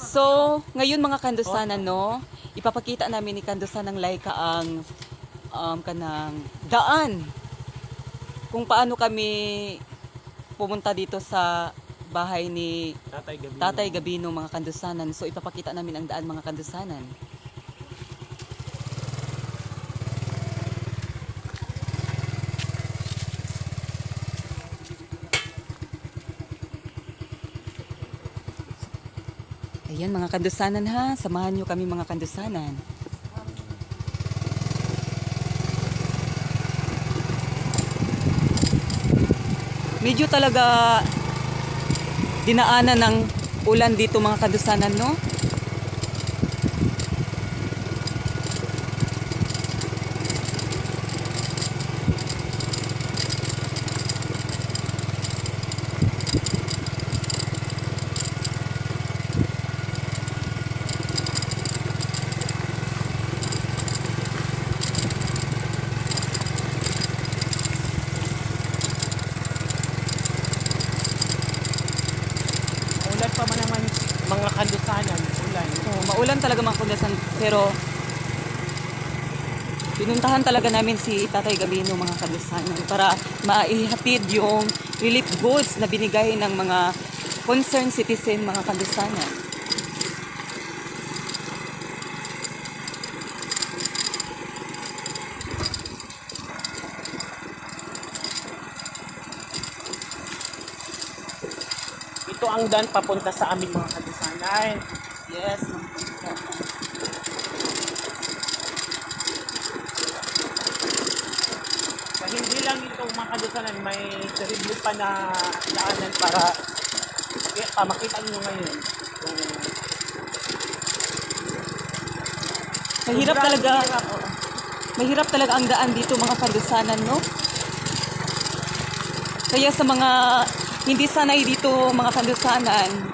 So, ngayon mga kandusanan, no, ipapakita namin ni Kandusanang Laika ang kanang daan kung paano kami pumunta dito sa bahay ni Tatay Gabino mga kandusanan. So, ipapakita namin ang daan mga kandusanan. Ayan mga kandusanan ha, samahan nyo kami mga kandusanan. Medyo talaga dinaanan ng ulan dito mga kandusanan, no? Ulan pa man naman mga kandusanan, ulan. Oh, maulan talaga mga kandusanan, pero pinuntahan talaga namin si Tatay Gabino mga kandusanan para maihatid yung relief goods na binigay ng mga concerned citizen mga kandusanan. Ito ang daan papunta sa aming mga kandusanan. Yes, mga kandusanan. Kaya hindi lang ito mga kandusanan, may terrible pa na daanan para makita nyo ngayon. Mahirap talaga. Mahirap talaga ang daan dito mga kandusanan, no? Kaya sa mga hindi sanay dito mga kandusanan,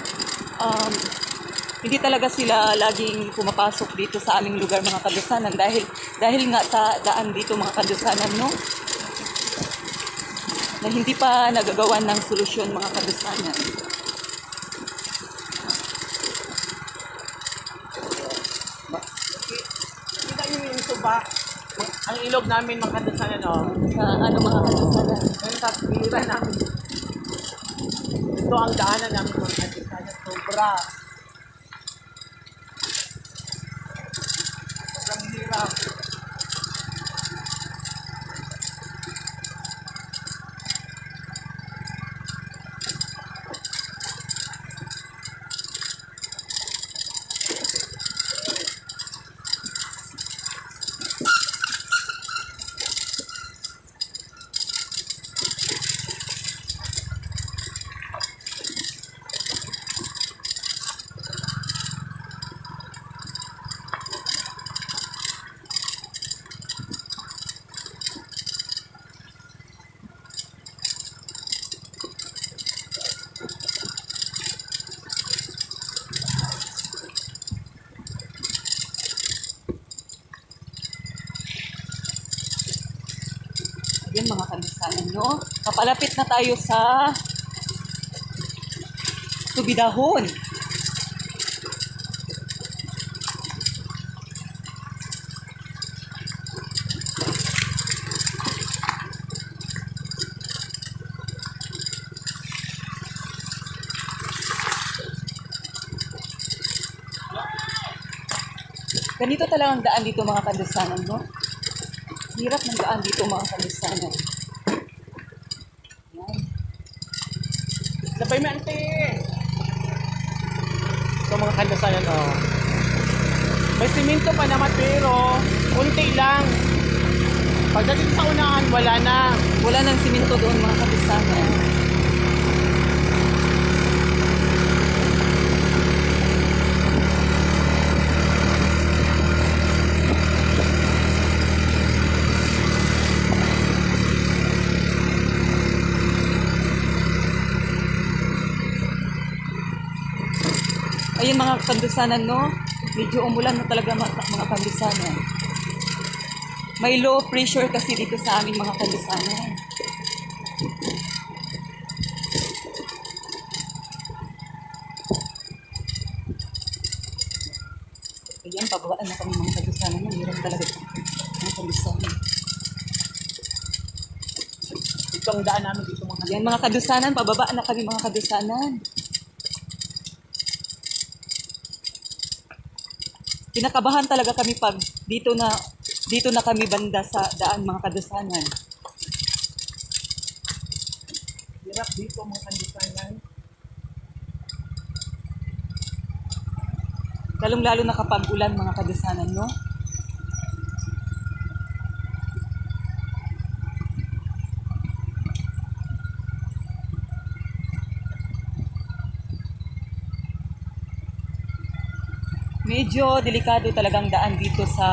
hindi talaga sila laging pumapasok dito sa aming lugar mga kandusanan dahil nga sa daan dito mga kandusanan, no? Na hindi pa nagagawan ng solusyon mga kandusanan. Kita nyo yung suba, ang ilog namin mga kandusanan, oh. Sa ano mga kandusanan. Ngayon tatbira namin. Ito ang daanan namin mga kandusanan. Sobrang hirap. Yan mga kandusanan, no? Kapalapit na tayo sa Tubidahon. Ganito talaga ang daan dito mga kandusanan, no? Hirap ng daan dito mga kandusanan. Yan. Sabay mo ante! Ito mga kandusanan, oh. May simento pa naman pero unti lang. Pagdating sa unahan, wala na. Wala nang simento doon mga kandusanan. Ayun mga kandusanan, no? Medyo umulan na talaga mga kandusanan. May low pressure kasi dito sa aming mga kandusanan. Ayan, pababaan na kami mga kadusanan. Hirap talaga mga kadusanan. Ito ang daan namin dito mga Ayan mga kadusanan, pababaan na kami mga kadusanan. Kinakabahan talaga kami pag dito na kami banda sa daan mga kadusanan. hirap dito mga kandisanan. Lalong-lalo na kapag ulan mga kadusanan, no? Medyo delikado talagang daan dito sa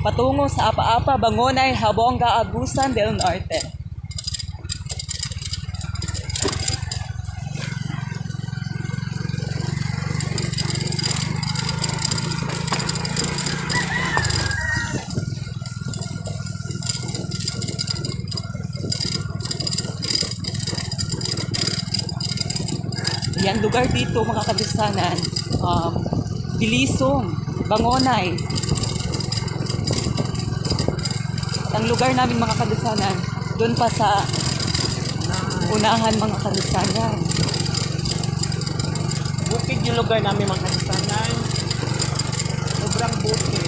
patungo sa Apa-Apa, Bangonay, Habonga, Agusan del Norte. Yan lugar dito mga kadusanan, Bilisong, Bangonay. At ang lugar namin mga kadusanan, doon pa sa unahan mga kadusanan. Bukid yung lugar namin mga kandisanan. Sobrang bukid.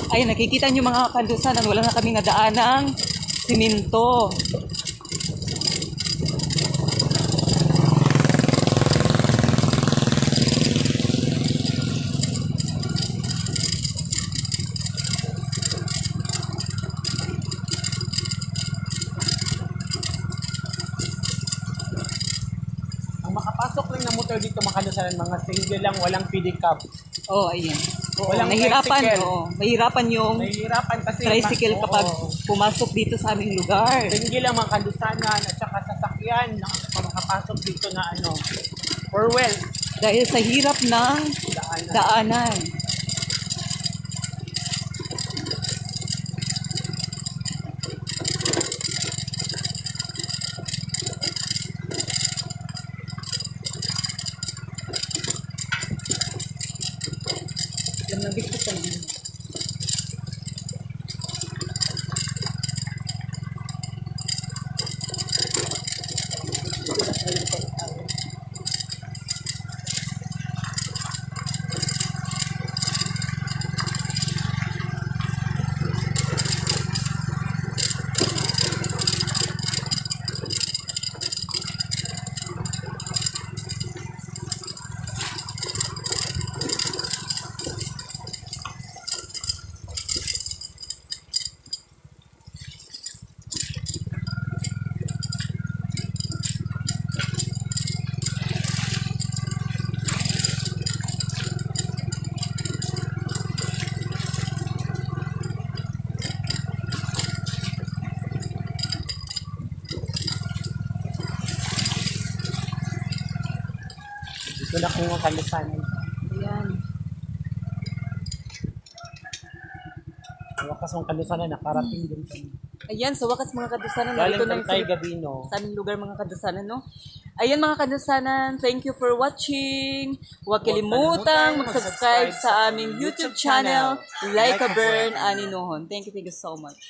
Ay, nakikita nyo mga kadusanan, wala na kami nadaanang siminto. Ang makapasok lang na motor dito mga kandisanan, mga single lang, walang pedicab. Oh, ayun. Oo, Walang nahihirapan, tricycle. oh. Mahirapan yung Nahihirapan kasi tricycle kapag pumasok dito sa aming lugar. single lang mga kandisanan at saka sasakyan na makapasok dito na ano, for well, Dahil sa hirap ng daanan. daanan. Yan ang bigto sa mga. Dito na kung mga kandisanan. Ayan. Ang wakas mga kandisanan, nakarating din kami. Ayan, sa wakas mga kadusanan, Galing narito na yung Tantay Gabino. sa aming lugar mga kadusanan, no? Ayan mga kadusanan, thank you for watching. Huwag kalimutang mag-subscribe sa aming YouTube channel, Like a Burn Aninohon. Thank you so much.